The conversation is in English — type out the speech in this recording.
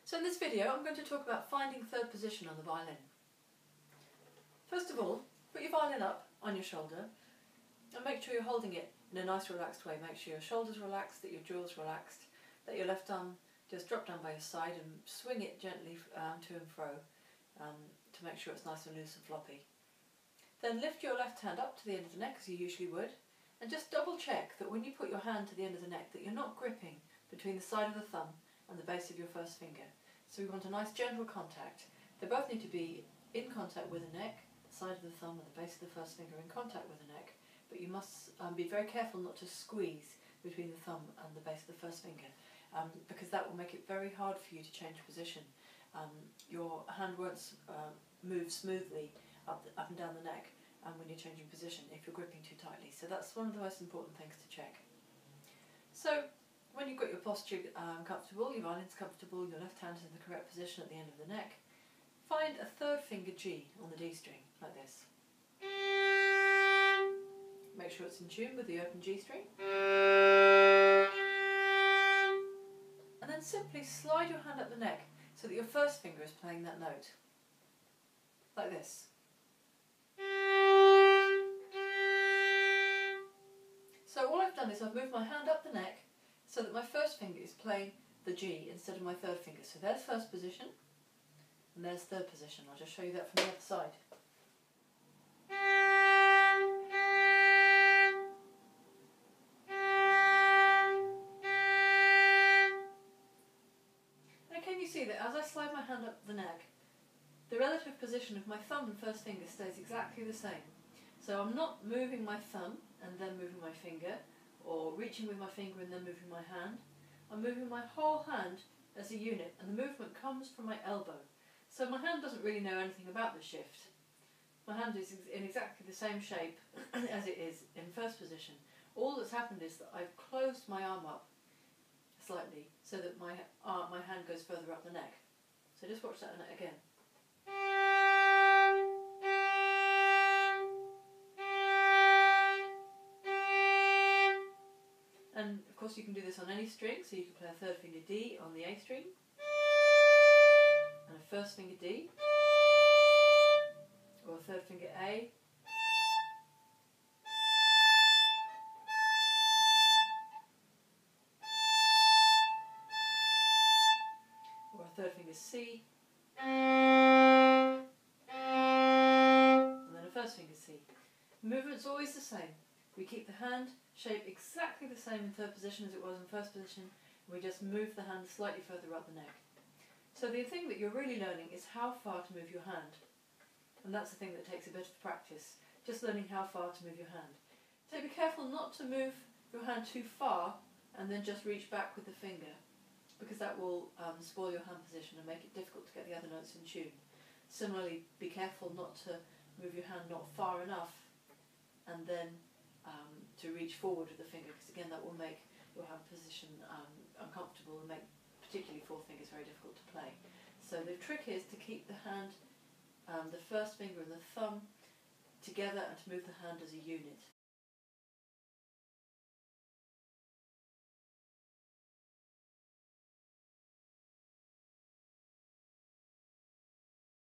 So in this video I'm going to talk about finding third position on the violin. First of all, put your violin up on your shoulder and make sure you're holding it in a nice relaxed way. Make sure your shoulders relaxed, that your jaw's relaxed, that your left arm just drop down by your side and swing it gently to and fro to make sure it's nice and loose and floppy. Then lift your left hand up to the end of the neck as you usually would, and just double check that when you put your hand to the end of the neck that you're not gripping between the side of the thumb and the base of your first finger. So we want a nice gentle contact. They both need to be in contact with the neck, the side of the thumb and the base of the first finger in contact with the neck, but you must be very careful not to squeeze between the thumb and the base of the first finger, because that will make it very hard for you to change position. Your hand won't move smoothly up and down the neck when you're changing position if you're gripping too tightly. So that's one of the most important things to check. So when you've got your posture comfortable, your violin's comfortable, your left hand is in the correct position at the end of the neck, find a third finger G on the D string, like this. Make sure it's in tune with the open G string. And then simply slide your hand up the neck so that your first finger is playing that note. Like this. So all I've done is I've moved my hand up the neck so that my first finger is playing the G instead of my third finger. So there's first position and there's third position. I'll just show you that from the other side. Now can you see that as I slide my hand up the neck, the relative position of my thumb and first finger stays exactly the same. So I'm not moving my thumb and then moving my finger, or reaching with my finger and then moving my hand. I'm moving my whole hand as a unit, and the movement comes from my elbow. So my hand doesn't really know anything about the shift. My hand is in exactly the same shape as it is in first position. All that's happened is that I've closed my arm up slightly so that my hand goes further up the neck. So just watch that again. And of course you can do this on any string, so you can play a third finger D on the A string, and a first finger D, or a third finger A, or a third finger C, and then a first finger C. The movement's always the same. We keep the hand shape exactly the same in third position as it was in first position, and we just move the hand slightly further up the neck. So the thing that you're really learning is how far to move your hand, and that's the thing that takes a bit of practice, just learning how far to move your hand. So be careful not to move your hand too far and then just reach back with the finger, because that will spoil your hand position and make it difficult to get the other notes in tune. Similarly, be careful not to move your hand not far enough and then to reach forward with the finger, because again that will make your hand position uncomfortable and make particularly fourth fingers very difficult to play. So the trick is to keep the hand, the first finger and the thumb together, and to move the hand as a unit.